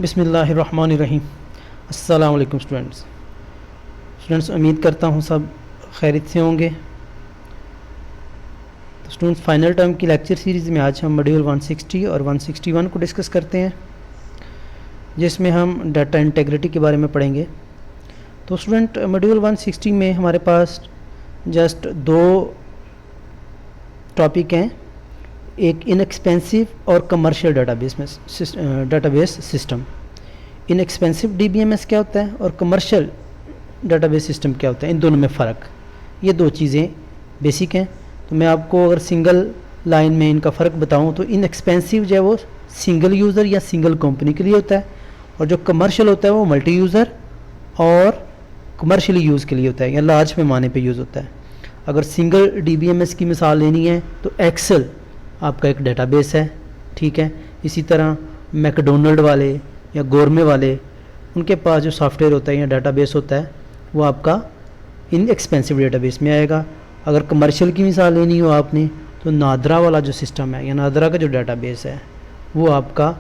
बिस्मिल्लाहिर्रहमानिर्रहीम। अस्सलाम वालेकुम स्टूडेंट्स, उम्मीद करता हूँ सब खैरियत से होंगे। तो स्टूडेंट्स, फाइनल टर्म की लेक्चर सीरीज़ में आज हम मॉड्यूल 160 और 161 को डिस्कस करते हैं, जिसमें हम डाटा इंटीग्रिटी के बारे में पढ़ेंगे। तो स्टूडेंट, मॉड्यूल 160 में हमारे पास जस्ट दो टॉपिक हैं, एक इनएक्सपेंसिव और commercial database system. Inexpensive DBMS क्या होता है और कमर्शियल डाटाबेस सिस्टम क्या होता है, इन दोनों में फ़र्क। ये दो चीज़ें बेसिक हैं। तो मैं आपको अगर सिंगल लाइन में इनका फ़र्क बताऊं तो इनएक्सपेंसिव जो है वो सिंगल यूज़र या सिंगल कंपनी के लिए होता है, और जो कमर्शियल होता है वो मल्टी यूज़र और कमर्शियली यूज़ के लिए होता है या लार्ज पैमाने पे यूज़ होता है। अगर सिंगल डीबीएमएस की मिसाल लेनी है तो एक्सेल आपका एक डेटाबेस है, ठीक है। इसी तरह मैकडोनल्ड वाले या गोरमे वाले, उनके पास जो सॉफ्टवेयर होता है या डेटाबेस होता है वो आपका इनएक्सपेंसिव डेटाबेस में आएगा। अगर कमर्शियल की मिसाल लेनी हो आपने तो नादरा वाला जो सिस्टम है या नादरा का जो डेटाबेस है वो आपका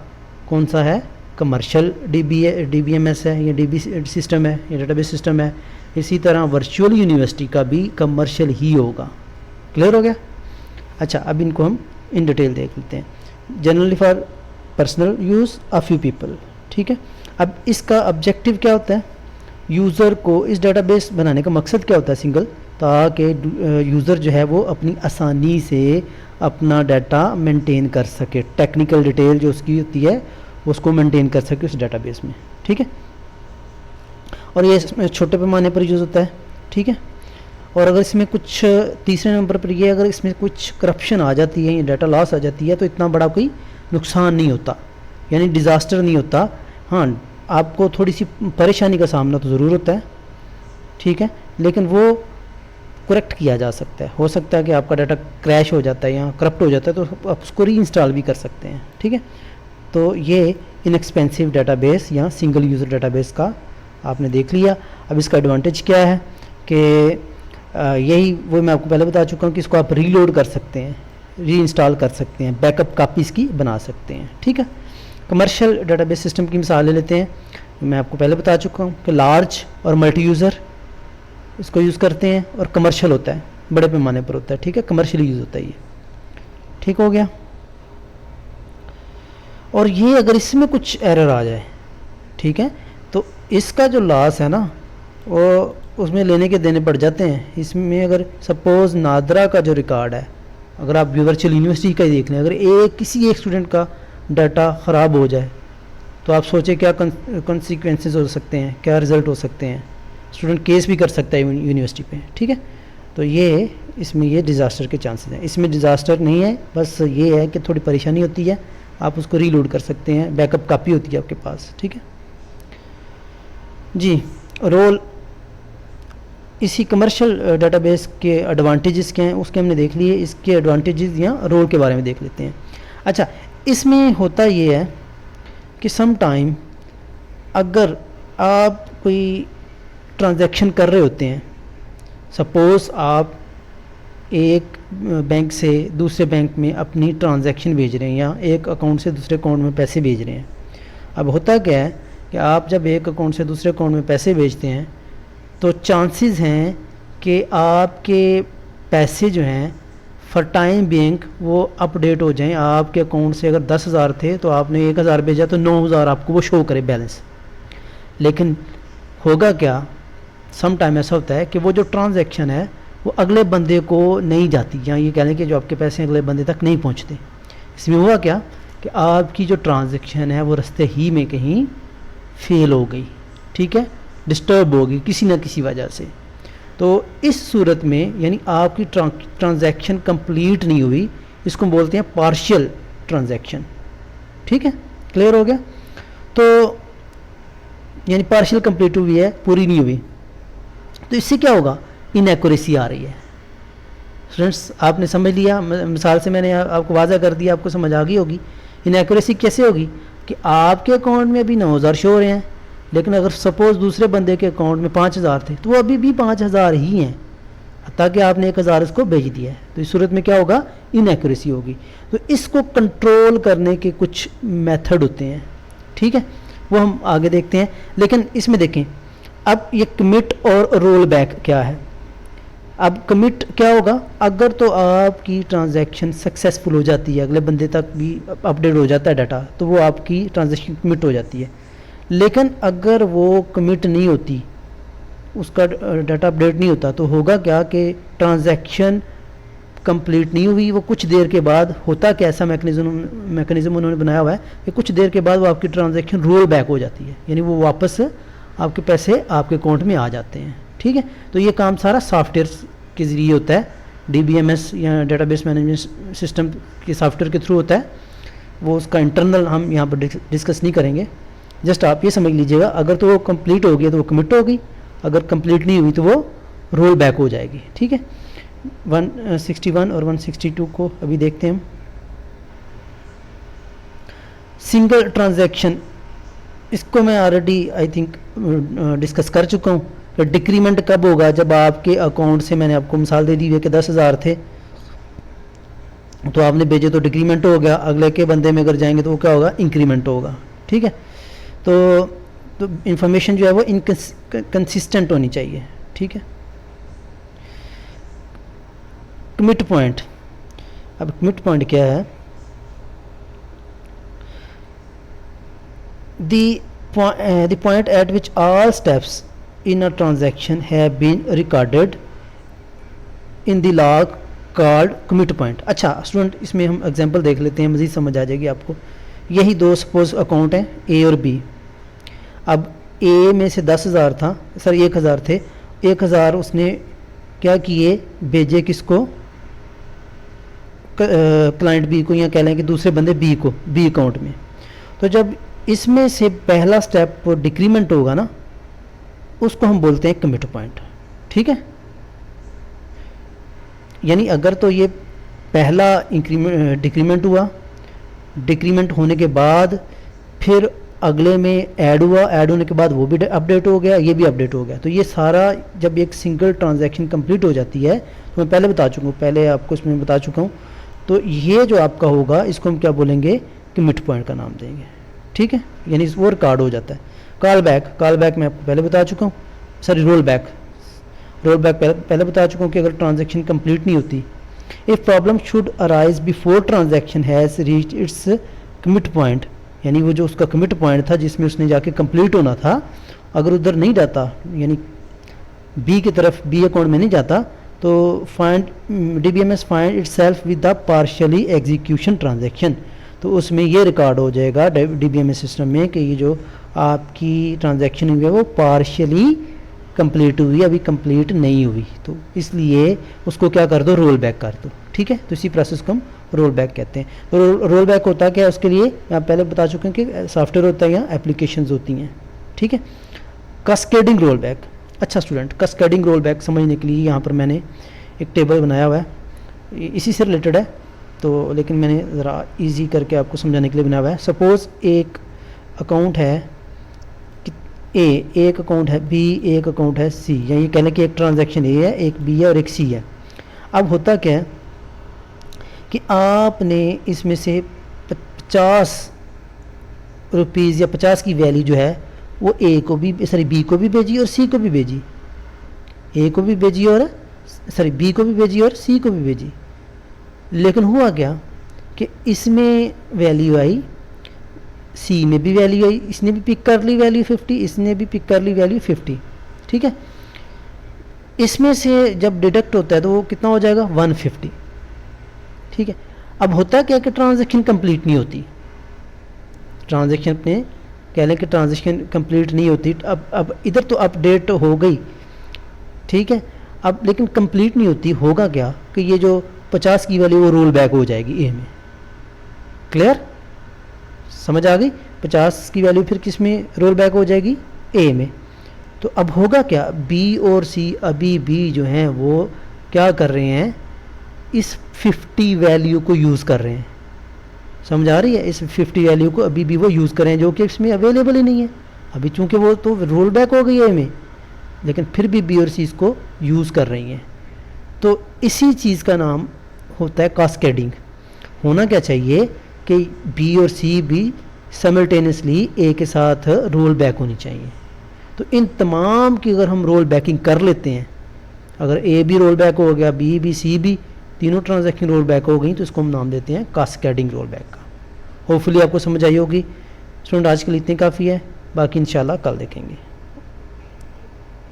कौन सा है, कमर्शियल डीबीएमएस है या डीबी सिस्टम है या डेटाबेस सिस्टम है। इसी तरह वर्चुअल यूनिवर्सिटी का भी कमर्शियल ही होगा। क्लियर हो गया? अच्छा, अब इनको हम इन डिटेल देख लेते हैं। Generally for personal use a few people, ठीक है। अब इसका ऑब्जेक्टिव क्या होता है, यूज़र को इस डेटाबेस बनाने का मकसद क्या होता है, सिंगल, ताकि यूज़र जो है वो अपनी आसानी से अपना डाटा मेंटेन कर सके, टेक्निकल डिटेल जो उसकी होती है उसको मेंटेन कर सके उस डेटाबेस में, ठीक है। और ये छोटे पैमाने पर यूज़ होता है, ठीक है। और अगर इसमें कुछ तीसरे नंबर पर ये, अगर इसमें कुछ करप्शन आ जाती है या डाटा लॉस आ जाती है तो इतना बड़ा कोई नुकसान नहीं होता, यानी डिज़ास्टर नहीं होता। हाँ, आपको थोड़ी सी परेशानी का सामना तो ज़रूर होता है, ठीक है, लेकिन वो करेक्ट किया जा सकता है। हो सकता है कि आपका डाटा क्रैश हो जाता है या करप्ट हो जाता है तो आप उसको री इंस्टॉल भी कर सकते हैं, ठीक है। तो ये इनएक्सपेंसिव डाटाबेस या सिंगल यूज़र डाटाबेस का आपने देख लिया। अब इसका एडवांटेज क्या है कि यही वो मैं आपको पहले बता चुका हूँ कि इसको आप रीलोड कर सकते हैं, री इंस्टॉल कर सकते हैं, बैकअप कापीज़ की बना सकते हैं, ठीक है। कमर्शियल डाटाबेस सिस्टम की मिसाल ले लेते हैं। मैं आपको पहले बता चुका हूँ कि लार्ज और मल्टी यूज़र इसको यूज़ करते हैं, और कमर्शियल होता है, बड़े पैमाने पर होता है, ठीक है, कमर्शियल यूज़ होता है ये, ठीक हो गया। और ये अगर इसमें कुछ एरर आ जाए, ठीक है, तो इसका जो लॉस है ना वो उसमें लेने के देने पड़ जाते हैं। इसमें अगर सपोज़ नादरा का जो रिकॉर्ड है, अगर आप वर्चुअल यूनिवर्सिटी का ही देख लें, अगर किसी एक स्टूडेंट का डाटा ख़राब हो जाए तो आप सोचें क्या कॉन्सिक्वेंसेस हो सकते हैं, क्या रिज़ल्ट हो सकते हैं। स्टूडेंट केस भी कर सकता है यूनिवर्सिटी पे, ठीक है। तो ये इसमें ये डिज़ास्टर के चांसेस हैं। इसमें डिज़ास्टर नहीं है, बस ये है कि थोड़ी परेशानी होती है, आप उसको रीलोड कर सकते हैं, बैकअप कापी होती है आपके पास, ठीक है जी। रोल इसी कमर्शियल डाटाबेस के एडवांटेजेस क्या हैं उसके हमने देख लिए, इसके एडवांटेजेस या रोल के बारे में देख लेते हैं। अच्छा, इसमें होता ये है कि सम टाइम अगर आप कोई ट्रांजैक्शन कर रहे होते हैं, सपोज़ आप एक बैंक से दूसरे बैंक में अपनी ट्रांजैक्शन भेज रहे हैं या एक अकाउंट से दूसरे अकाउंट में पैसे भेज रहे हैं। अब होता क्या है कि आप जब एक अकाउंट से दूसरे अकाउंट में पैसे भेजते हैं तो चांसेस हैं कि आपके पैसे जो हैं फॉर टाइम बैंक वो अपडेट हो जाएं। आपके अकाउंट से अगर 10,000 थे तो आपने 1,000 भेजा तो 9,000 आपको वो शो करे बैलेंस। लेकिन होगा क्या, सम टाइम ऐसा होता है कि वो जो ट्रांजैक्शन है वो अगले बंदे को नहीं जाती, या ये कह लें कि जो आपके पैसे अगले बंदे तक नहीं पहुंचते। इसमें हुआ क्या कि आपकी जो ट्रांजैक्शन है वो रास्ते ही में कहीं फेल हो गई, ठीक है, डिस्टर्ब हो गई किसी न किसी वजह से। तो इस सूरत में यानी आपकी ट्रांजैक्शन कंप्लीट नहीं हुई, इसको बोलते हैं पार्शियल ट्रांजैक्शन, ठीक है। क्लियर हो गया? तो यानी पार्शियल कंप्लीट हुई है, पूरी नहीं हुई, तो इससे क्या होगा, इनएक्यूरेसी आ रही है। स्टूडेंट्स, आपने समझ लिया, मिसाल से मैंने आपको वाज़ा कर दिया, आपको समझ आ गई होगी। इनएक्यूरेसी कैसे होगी कि आपके अकाउंट में अभी 9,000 शो हो रहे हैं, लेकिन अगर सपोज़ दूसरे बंदे के अकाउंट में 5,000 थे तो वो अभी भी 5,000 ही हैं, ताकि आपने 1,000 इसको भेज दिया है। तो इस सूरत में क्या होगा, इनएक्यूरेसी होगी। तो इसको कंट्रोल करने के कुछ मेथड होते हैं, ठीक है। वो हम आगे देखते हैं। लेकिन इसमें देखें अब ये कमिट और रोल बैक क्या है। अब कमिट क्या होगा, अगर तो आपकी ट्रांजैक्शन सक्सेसफुल हो जाती है, अगले बंदे तक भी अपडेट हो जाता है डाटा, तो वो आपकी ट्रांजैक्शन कमिट हो जाती है। लेकिन अगर वो कमिट नहीं होती, उसका डाटा अपडेट नहीं होता, तो होगा क्या कि ट्रांजैक्शन कंप्लीट नहीं हुई। वो कुछ देर के बाद होता क्या, ऐसा मैकेनिज्म उन्होंने बनाया हुआ है कि कुछ देर के बाद वो आपकी ट्रांजैक्शन रोल बैक हो जाती है, यानी वो वापस आपके पैसे आपके अकाउंट में आ जाते हैं। ठीक है, तो ये काम सारा सॉफ्टवेयर के ज़रिए होता है, डीबीएमएस या डेटाबेस मैनेजमेंट सिस्टम के सॉफ्टवेयर के थ्रू होता है। वो उसका इंटरनल हम यहाँ पर डिस्कस नहीं करेंगे। जस्ट आप ये समझ लीजिएगा, अगर तो वो कंप्लीट हो गया तो वो कमिट हो गई, अगर कंप्लीट नहीं हुई तो वो रोल बैक हो जाएगी। ठीक है, 161 और 162 को अभी देखते हैं हम। सिंगल ट्रांजैक्शन, इसको मैं ऑलरेडी आई थिंक डिस्कस कर चुका हूँ कि डिक्रीमेंट कब होगा, जब आपके अकाउंट से, मैंने आपको मिसाल दे दी है कि 10,000 थे तो आपने भेजे तो डिक्रीमेंट हो गया, अगले के बंदे में अगर जाएंगे तो वो क्या होगा, इंक्रीमेंट होगा। ठीक है, तो इंफॉर्मेशन जो है वो इनकंसिस्टेंट होनी चाहिए। ठीक है, कमिट पॉइंट, अब कमिट पॉइंट क्या है, the point at which all steps in a transaction have been recorded in the log called commit point। अच्छा स्टूडेंट, इसमें हम एग्जांपल देख लेते हैं, मज़ीद समझ आ जाएगी आपको। यही दो सपोज अकाउंट हैं ए और बी। अब ए में से 10,000 था, सर 1,000 थे, 1,000 उसने क्या किए, भेजे किसको, क्लाइंट बी को, या कह लें कि दूसरे बंदे बी को, बी अकाउंट में। तो जब इसमें से पहला स्टेप डिक्रीमेंट होगा ना, उसको हम बोलते हैं कमिट पॉइंट। ठीक है, यानी अगर तो ये पहला डिक्रीमेंट हुआ, डिक्रीमेंट होने के बाद फिर अगले में ऐड हुआ, ऐड होने के बाद वो भी अपडेट हो गया, ये भी अपडेट हो गया, तो ये सारा जब एक सिंगल ट्रांजैक्शन कंप्लीट हो जाती है, तो मैं पहले बता चुका हूँ, पहले आपको इसमें बता चुका हूँ, तो ये जो आपका होगा इसको हम क्या बोलेंगे, कमिट पॉइंट का नाम देंगे। ठीक है, यानी वो रिकॉर्ड हो जाता है। कॉल बैक मैं आपको पहले बता चुका हूँ, सॉरी रोल बैक पहले बता चुका हूँ कि अगर ट्रांजैक्शन कंप्लीट नहीं होती, if problem should arise before transaction has reached it's commit point, यानी वो जो उसका कमिट पॉइंट था जिसमें उसने जाके कंप्लीट होना था, अगर उधर नहीं जाता, यानी बी की तरफ, बी अकाउंट में नहीं जाता, तो find DBMS find itself with the partially execution transaction, तो उसमें ये रिकॉर्ड हो जाएगा डीबीएमएस सिस्टम में कि ये जो आपकी ट्रांजैक्शन हुई है वो पार्शियली कंप्लीट हुई, अभी कंप्लीट नहीं हुई, तो इसलिए उसको क्या कर दो, रोल बैक कर दो। ठीक है, तो इसी प्रोसेस को हम रोल बैक कहते हैं। तो रोल बैक होता क्या है, उसके लिए आप पहले बता चुके हैं कि सॉफ्टवेयर होता है या एप्लीकेशंस होती हैं। ठीक है, कास्केडिंग रोल बैक। अच्छा स्टूडेंट, कास्केडिंग रोल बैक समझने के लिए यहाँ पर मैंने एक टेबल बनाया हुआ है, इसी से रिलेटेड है, तो लेकिन मैंने ज़रा इजी करके आपको समझाने के लिए बनाया हुआ है। सपोज़ एक अकाउंट है कि ए, एक अकाउंट है बी, एक अकाउंट है सी, या ये कह लें कि एक ट्रांजैक्शन ए है, एक बी है और एक सी है। अब होता क्या है कि आपने इसमें से 50 रुपीज़ या 50 की वैल्यू जो है वो ए को भी, सॉरी बी को भी भेजी और सी को भी भेजी, ए को भी भेजी और सॉरी बी को भी भेजी और सी को भी भेजी। लेकिन हुआ क्या कि इसमें वैल्यू आई, सी में भी वैल्यू आई, इसने भी पिक कर ली वैल्यू 50, इसने भी पिक कर ली वैल्यू 50। ठीक है, इसमें से जब डिडक्ट होता है तो वो कितना हो जाएगा, 150। ठीक है, अब होता क्या कि ट्रांजैक्शन कंप्लीट नहीं होती, ट्रांजैक्शन अपने कह लें कि ट्रांजैक्शन कंप्लीट नहीं होती। अब इधर तो अपडेट हो गई, ठीक है, अब लेकिन कंप्लीट नहीं होती। होगा क्या कि ये जो 50 की वैल्यू वो रोल बैक हो जाएगी ए में। क्लियर, समझ आ गई, 50 की वैल्यू फिर किस में रोल बैक हो जाएगी, ए में। तो अब होगा क्या, बी और सी अभी भी जो हैं वो क्या कर रहे हैं, इस 50 वैल्यू को यूज़ कर रहे हैं। समझ आ रही है, इस 50 वैल्यू को अभी भी वो यूज़ कर रहे हैं, जो कि इसमें अवेलेबल ही नहीं है अभी, चूंकि वो तो रोल बैक हो गई है ए में, लेकिन फिर भी बी और सी इसको यूज़ कर रही हैं। तो इसी चीज़ का नाम होता है कास्केडिंग। होना क्या चाहिए कि बी और सी भी साइमल्टेनियसली ए के साथ रोल बैक होनी चाहिए। तो इन तमाम की अगर हम रोल बैकिंग कर लेते हैं, अगर ए भी रोल बैक हो गया, बी भी, सी भी, तीनों ट्रांजैक्शन रोल बैक हो गई, तो इसको हम नाम देते हैं कास्केडिंग रोल बैक का। होपफुली आपको समझ आई होगी स्टूडेंट। आज के लिए इतनी काफ़ी है, बाकी इंशाल्लाह कल देखेंगे।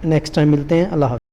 नेक्स्ट टाइम मिलते हैं। अल्लाह हाफ़िज़।